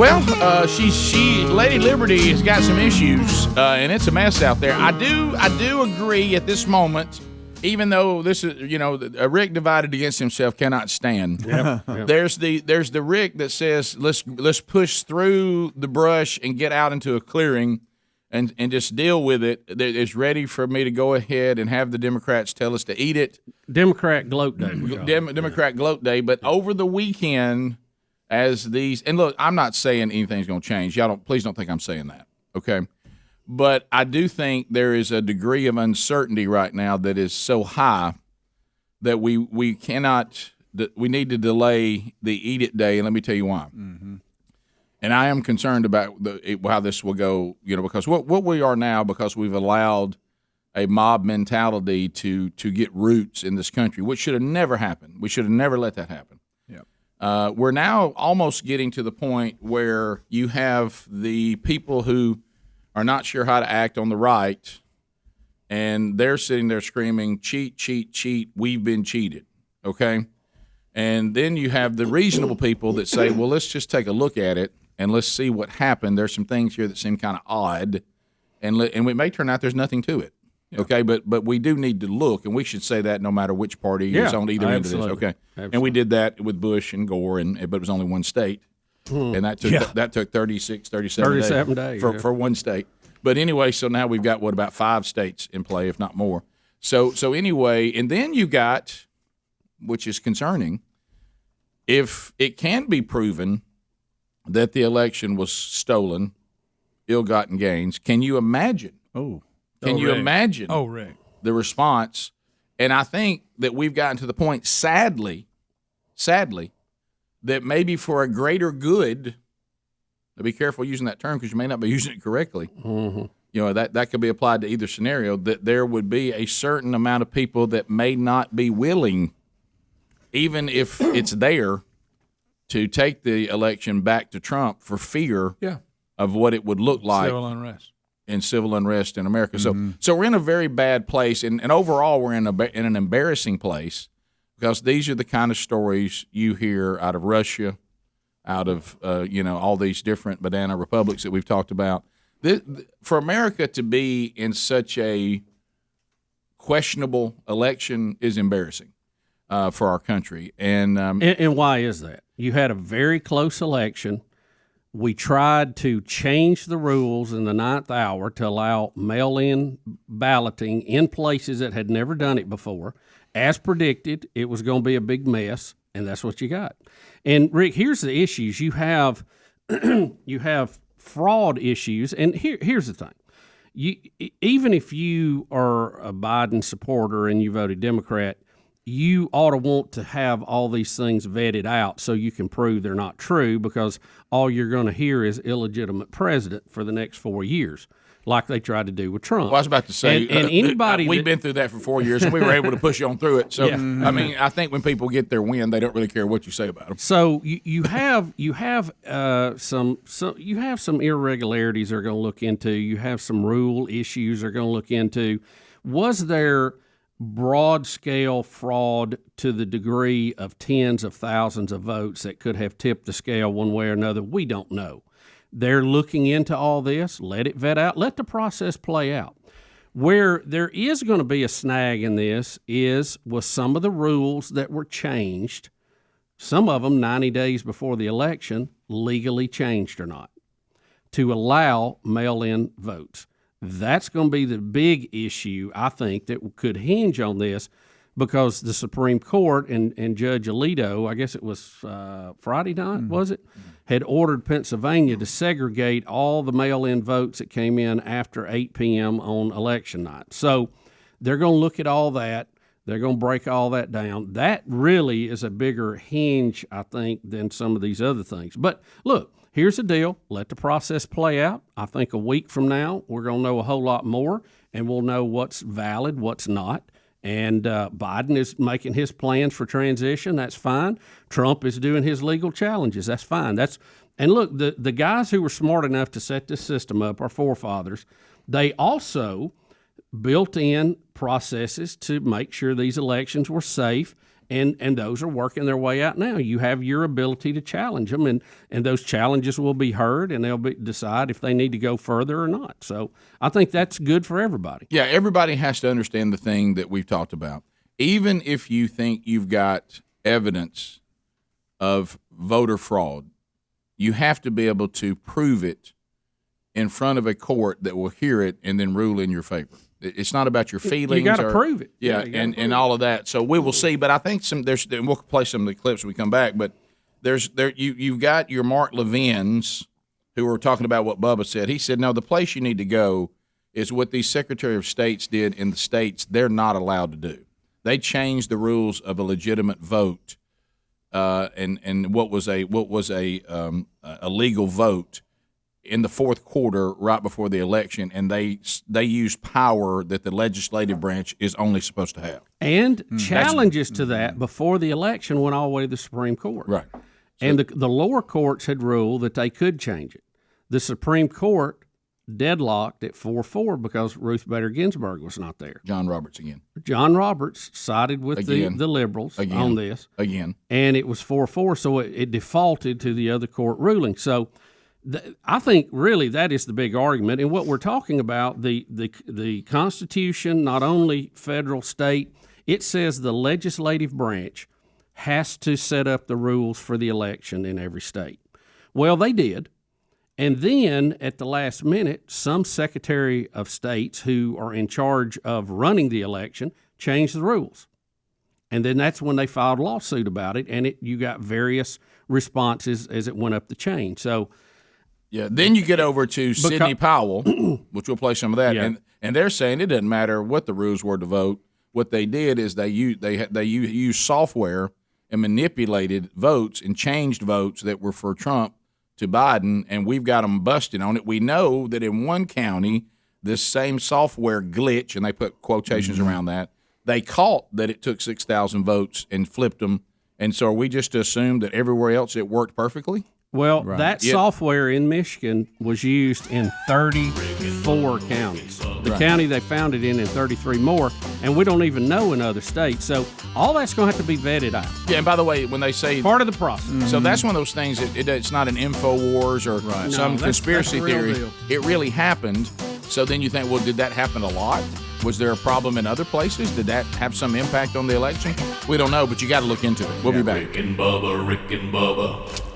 Well, Lady Liberty has got some issues, and it's a mess out there. I do agree at this moment, even though this is, a Rick divided against himself cannot stand. Yep. There's the Rick that says let's push through the brush and get out into a clearing and just deal with it. It's ready for me to go ahead and have the Democrats tell us to eat it. Democrat gloat day. Democrat gloat day. But over the weekend, and look, I'm not saying anything's going to change. Please don't think I'm saying that. Okay. But I do think there is a degree of uncertainty right now that is so high that we need to delay the eat it day. And let me tell you why. Mm-hmm. And I am concerned about how this will go, because what we are now, because we've allowed a mob mentality to get roots in this country, which should have never happened. We should have never let that happen. Yep. We're now almost getting to the point where you have the people who are not sure how to act on the right, and they're sitting there screaming, cheat, cheat, cheat, we've been cheated, okay? And then you have the reasonable people that say, well, let's just take a look at it, and let's see what happened. There's some things here that seem kind of odd, and it may turn out there's nothing to it, okay? But we do need to look, and we should say that no matter which party is on either end of this, okay? Absolutely. And we did that with Bush and Gore, but it was only one state. And that took 37 days for one state. But anyway, so now we've got, about 5 states in play, if not more. So anyway, and then you got, which is concerning, if it can be proven that the election was stolen, ill-gotten gains, can you imagine? Imagine the response? And I think that we've gotten to the point, sadly, that maybe for a greater good, be careful using that term because you may not be using it correctly. Mm-hmm. That could be applied to either scenario, that there would be a certain amount of people that may not be willing, even if it's there, to take the election back to Trump for fear of what it would look like. Civil unrest in America. Mm-hmm. So we're in a very bad place, and overall we're in an embarrassing place, because these are the kind of stories you hear out of Russia, out of all these different banana republics that we've talked about. For America to be in such a questionable election is embarrassing for our country. And why is that? You had a very close election. We tried to change the rules in the 9th hour to allow mail-in balloting in places that had never done it before. As predicted, it was going to be a big mess, and that's what you got. And Rick, here's the issues. You have fraud issues, and here's the thing. Even if you are a Biden supporter and you voted Democrat, you ought to want to have all these things vetted out so you can prove they're not true, because all you're going to hear is illegitimate president for the next 4 years, like they tried to do with Trump. Well, I was about to say, and anybody we've been through that for 4 years, and we were able to push on through it. So, I mean, I think when people get their win, they don't really care what you say about them. So you have some irregularities they're going to look into. You have some rule issues they're going to look into. Was there broad-scale fraud to the degree of tens of thousands of votes that could have tipped the scale one way or another? We don't know. They're looking into all this. Let it vet out. Let the process play out. Where there is going to be a snag in this is with some of the rules that were changed, some of them 90 days before the election, legally changed or not, to allow mail-in votes. That's going to be the big issue, I think, that could hinge on this, because the Supreme Court and Judge Alito, I guess it was Friday night, was it, had ordered Pennsylvania to segregate all the mail-in votes that came in after 8 p.m. on election night. So they're going to look at all that. They're going to break all that down. That really is a bigger hinge, I think, than some of these other things. But look, here's the deal. Let the process play out. I think a week from now, we're going to know a whole lot more, and we'll know what's valid, what's not. And Biden is making his plans for transition. That's fine. Trump is doing his legal challenges. That's fine. And look, the guys who were smart enough to set this system up, our forefathers, they also built in processes to make sure these elections were safe and those are working their way out now. You have your ability to challenge them, and those challenges will be heard, and they'll decide if they need to go further or not. So I think that's good for everybody. Yeah, everybody has to understand the thing that we've talked about. Even if you think you've got evidence of voter fraud, you have to be able to prove it in front of a court that will hear it and then rule in your favor. It's not about your feelings. You got to prove it. Yeah, and all of that. So we will see. But I think we'll play some of the clips when we come back. But you've got your Mark Levins who were talking about what Bubba said. He said, no, the place you need to go is what these Secretary of States did in the states they're not allowed to do. They changed the rules of a legitimate vote and what was a legal vote in the fourth quarter right before the election, and they used power that the legislative branch is only supposed to have. And challenges to that before the election went all the way to the Supreme Court. Right. And the lower courts had ruled that they could change it. The Supreme Court deadlocked at 4-4 because Ruth Bader Ginsburg was not there. John Roberts again. John Roberts sided with the liberals on this. Again. And it was 4-4, so it defaulted to the other court ruling. So I think really that is the big argument. And what we're talking about, the Constitution, not only federal, state, it says the legislative branch has to set up the rules for the election in every state. Well, they did. And then at the last minute, some Secretary of States who are in charge of running the election changed the rules. And then that's when they filed a lawsuit about it, and you got various responses as it went up the chain. So, yeah, then you get over to Sidney Powell, which we'll play some of that, and they're saying it doesn't matter what the rules were to vote. What they did is they used software and manipulated votes and changed votes that were for Trump to Biden, and we've got them busted on it. We know that in one county, this same software glitch, and they put quotations around that, they caught that it took 6,000 votes and flipped them. And so are we just to assume that everywhere else it worked perfectly? Well, that software in Michigan was used in 34 counties. The county they found it in 33 more, and we don't even know in other states. So all that's going to have to be vetted out. Yeah, and by the way, when they say part of the process. So that's one of those things, it's not an InfoWars or some conspiracy theory. Deal. It really happened. So then you think, well, did that happen a lot? Was there a problem in other places? Did that have some impact on the election? We don't know, but you got to look into it. We'll be back. Rick and Bubba.